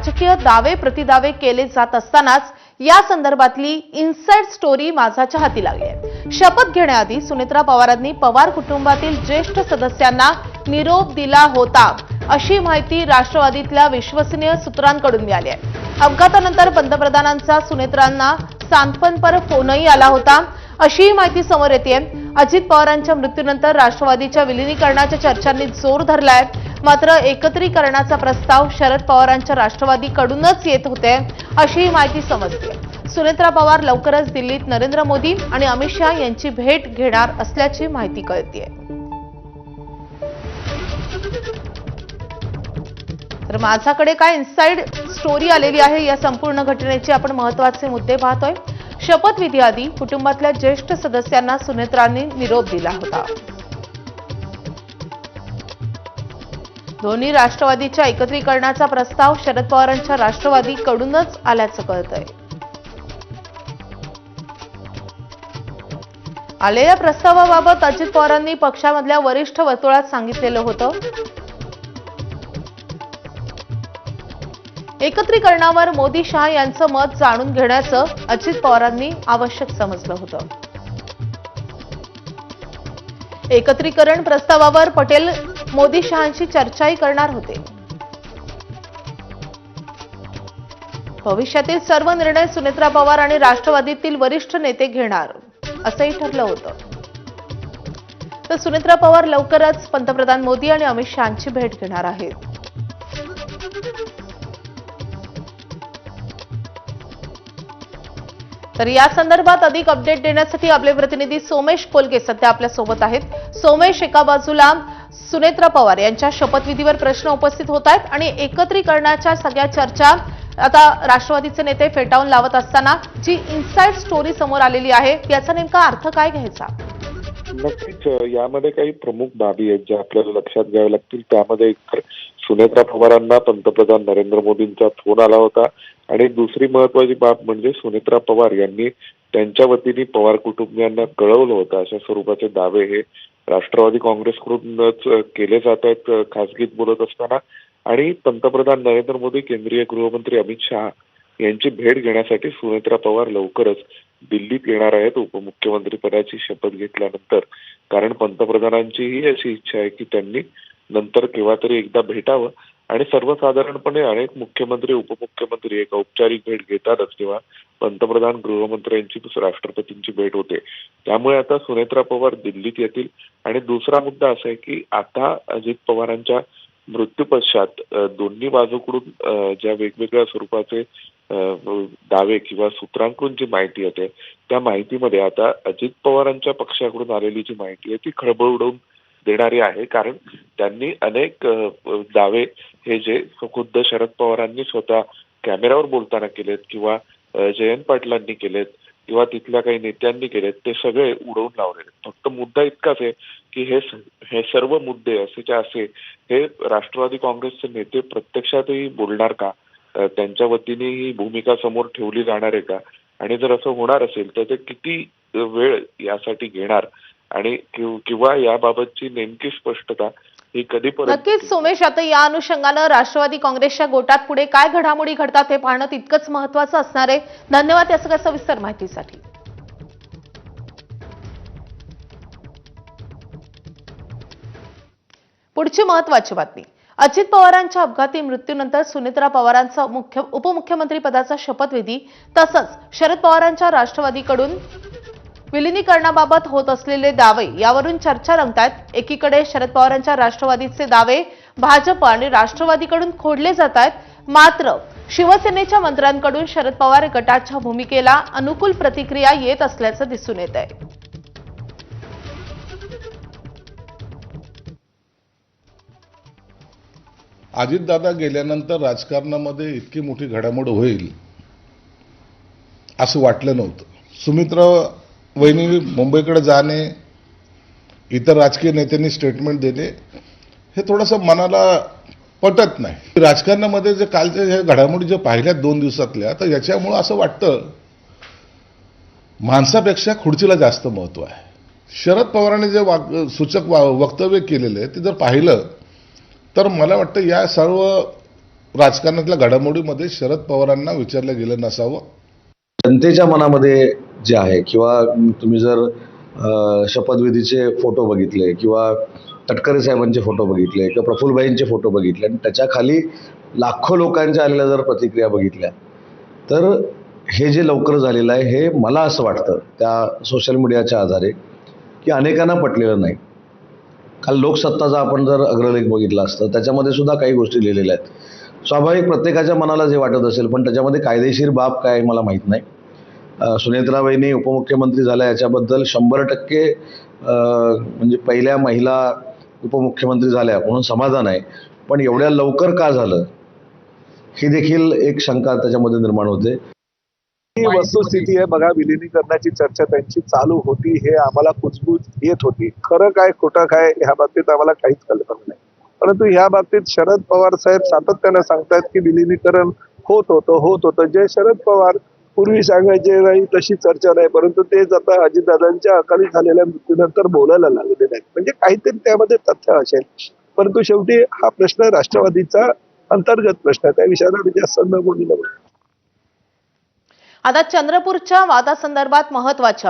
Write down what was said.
राजकीय दावे प्रतिदावे केले जात असतानाच या संदर्भातली इनसाइड स्टोरी माझाच्या हाती लागली आहे। शपथ घेण्याआधी सुनेत्रा पवारांनी पवार कुटुंबातील ज्येष्ठ सदस्यांना निरोप दिला होता अशी माहिती राष्ट्रवादीतल्या विश्वसनीय सूत्रांकडून मिळाली आहे। अपघातानंतर पंतप्रधानांचा सुनेत्रांना सांत्वनपर फोनही आला होता अशी माहिती समोर येते। अजित पवारांच्या मृत्यूनंतर राष्ट्रवादीच्या विलीनीकरणाच्या चर्चांनी जोर धरलाय, मात्र एकत्रीकरणाचा प्रस्ताव शरद पवारांच्या राष्ट्रवादीकडूनच येत होते अशी माहिती समजते। सुनेत्रा पवार लवकरच दिल्लीत नरेंद्र मोदी आणि अमित शहा यांची भेट घेणार असल्याची माहिती कळतेय। तर माझ्याकडे काय इनसाइड स्टोरी आलेली आहे या संपूर्ण घटनेचे आपण महत्त्वाचे मुद्दे पाहतोय। शपथविधीआधी कुटुंबातल्या ज्येष्ठ सदस्यांना सुनेत्रांनी निरोप दिला होता। दोन्ही राष्ट्रवादीच्या एकत्रीकरणाचा प्रस्ताव शरद पवारांच्या राष्ट्रवादीकडूनच आल्याचं कळतंय। आलेल्या प्रस्तावाबाबत अजित पवारांनी पक्षामधल्या वरिष्ठ वर्तुळात सांगितलेलं होतं। एकत्रीकरणावर मोदी शहा यांचं मत जाणून घेण्याचं अजित पवारांनी आवश्यक समजलं होतं। एकत्रीकरण प्रस्तावावर पटेल मोदी शहांशी चर्चाही करणार होते। भविष्यातील सर्व निर्णय सुनेत्रा पवार आणि राष्ट्रवादीतील वरिष्ठ नेते घेणार असंही ठरलं होतं। तर सुनेत्रा पवार लवकरच पंतप्रधान मोदी आणि अमित शहांची भेट घेणार आहेत। तर या संदर्भात अधिक अपडेट देण्यासाठी आपले प्रतिनिधी सोमेश कोलगे सध्या आपल्या सोबत आहेत। सोमेश, एका बाजूला सुनेत्रा पवार यांच्या शपथविधीवर प्रश्न उपस्थित होत आहेत आणि एकत्रीकरणाच्या सगळ्या चर्चा आता राष्ट्रवादीचे नेते फेटाळून लावत असताना जी इनसाइड स्टोरी समोर आलेली आहे याचा नेमका अर्थ काय घ्यायचा? नक्कीच यामध्ये काही प्रमुख बाबी आहेत ज्या आपल्याला लक्षात घ्याव्या लागतील। त्यामध्ये सुनेत्रा पवारांना पंतप्रधान नरेंद्र मोदींचा फोन आला होता आणि दुसरी महत्वाची बाब म्हणजे सुनेत्रा पवार यांनी त्यांच्या वतीने पवार कुटुंबियांना कळवलं होतं अशा स्वरूपाचे दावे हे राष्ट्रवादी काँग्रेसकडूनच केले जात आहेत खासगीत बोलत असताना। आणि पंतप्रधान नरेंद्र मोदी, केंद्रीय गृहमंत्री अमित शहा यांची भेट घेण्यासाठी सुनेत्रा पवार लवकरच दिल्लीत येणार आहेत उपमुख्यमंत्री पदाची शपथ घेतल्यानंतर। कारण पंतप्रधानांचीही अशी इच्छा आहे की त्यांनी नंतर केव्हा तरी एकदा भेटावं आणि सर्वसाधारणपणे अनेक मुख्यमंत्री उपमुख्यमंत्री एक औपचारिक भेट घेतातच तेव्हा पंतप्रधान गृहमंत्र्यांची राष्ट्रपतींची भेट होते। त्यामुळे आता सुनेत्रा पवार दिल्लीत येतील। आणि दुसरा मुद्दा असा आहे की आता अजित पवारांच्या मृत्यू पश्चात दोन्ही बाजूकडून ज्या वेगवेगळ्या स्वरूपाचे दावे किंवा सूत्रांकडून जी माहिती येते त्या माहितीमध्ये आता अजित पवारांच्या पक्षाकडून आलेली जी माहिती आहे ती खळबळ उडवून देणारी आहे। कारण त्यांनी अनेक दावे हे जे खुद्द शरद पवारांनी स्वतः कॅमेऱ्यावर बोलताना केलेत किंवा जयंत पाटलांनी केलेत किंवा तिथल्या काही नेत्यांनी केलेत ते सगळे उडवून लावलेले। फक्त मुद्दा इतकाच आहे की हे सर्व मुद्दे असेच्या असे हे राष्ट्रवादी काँग्रेसचे नेते प्रत्यक्षातही बोलणार का, त्यांच्या वतीने ही भूमिका समोर ठेवली जाणार आहे का, आणि जर असं होणार असेल तर ते किती वेळ यासाठी घेणार आणि किंवा याबाबतची नेमकी स्पष्टता ही कधीपर्यंत? नक्कीच सोमेश, आता या अनुषंगानं राष्ट्रवादी काँग्रेसच्या गोटात पुढे काय घडामोडी घडतात हे पाहणं तितकंच महत्त्वाचं असणार आहे। धन्यवाद या सगळ्या सविस्तर माहितीसाठी। पुढची महत्त्वाची बातमी, अजित पवारांच्या अपघाती मृत्यूनंतर सुनेत्रा पवारांचा उपमुख्यमंत्री पदाचा शपथविधी तसंच शरद पवारांच्या राष्ट्रवादीकडून विलीनीकरणाबाबत होत असलेले दावे यावरून चर्चा रंगतायत। एकीकडे शरद पवारांच्या राष्ट्रवादीचे दावे भाजप आणि राष्ट्रवादीकडून खोडले जात आहेत, मात्र शिवसेनेच्या मंत्र्यांकडून शरद पवार गटाच्या भूमिकेला अनुकूल प्रतिक्रिया येत असल्याचं दिसून येत आहे। अजितदादा गेल्यानंतर राजकारणामध्ये इतकी मोठी घडामोड होईल असं वाटलं नव्हतं। सुमित्रा वहिनी मुंबईकडे जाणे, इतर राजकीय नेत्यांनी स्टेटमेंट देणे हे थोडंसं मनाला पटत नाही। राजकारणामध्ये जे कालच्या ह्या घडामोडी जे पाहिल्यात 2 दिवसातल्या, तर याच्यामुळे असं वाटतं माणसापेक्षा खुर्चीला जास्त महत्व आहे। शरद पवारांनी जे सूचक वक्तव्य केलेले ते जर पाहिलं तर मला वाटतं या सर्व राजकारणातल्या घडामोडीमध्ये शरद पवारांना विचारलं गेलं नसावं. जनतेच्या मनामध्ये जे आहे किंवा तुम्ही जर शपथविधीचे फोटो बघितले किंवा तटकरे साहेबांचे फोटो बघितले किंवा प्रफुल्लभाईंचे फोटो बघितले आणि त्याच्या खाली लाखो लोकांच्या आलेल्या जर प्रतिक्रिया बघितल्या तर हे जे लवकर झालेलं आहे हे मला असं वाटतं त्या सोशल मीडियाच्या आधारे की अनेकांना पटलेलं नाही. काल लोकसत्ताचा आपण जर अग्रलेख बघितला असतं त्याच्यामध्ये सुद्धा काही गोष्टी लिहिलेल्या आहेत. स्वाभाविक प्रत्येकाच्या मनाला जे वाटत असेल पण त्याच्यामध्ये कायदेशीर बाब काय मला माहीत नाही. सुनेत्राबाईंनी उपमुख्यमंत्री झाल्या याच्याबद्दल 100% म्हणजे पहिल्या महिला उपमुख्यमंत्री झाल्या म्हणून समाधान आहे. पण एवढ्या लवकर का झालं ही देखील एक शंका त्याच्यामध्ये निर्माण होते. ही वस्तुस्थिती आहे बघा. विलिनीकरणाची चर्चा त्यांची चालू होती हे आम्हाला कुजबूज येत होती. खरं काय खोटं काय ह्या बाबतीत आम्हाला काहीच कल्पना नाही. परंतु ह्या बाबतीत शरद पवार साहेब सातत्यानं सांगतात की विलिनीकरण होत होतं. जे शरद पवार पूर्वी सांगायचे नाही तशी चर्चा नाही, परंतु तेच आता अजितदादांच्या अकाली झालेल्या मृत्यूनंतर बोलायला लागलेले आहेत. म्हणजे काहीतरी त्यामध्ये तथ्य असेल. परंतु शेवटी हा प्रश्न राष्ट्रवादीचा अंतर्गत प्रश्न आहे. त्या विषयाला मी जास्त न बोललेलं. आता चंद्रपूरच्या वादासंदर्भात महत्त्वाच्या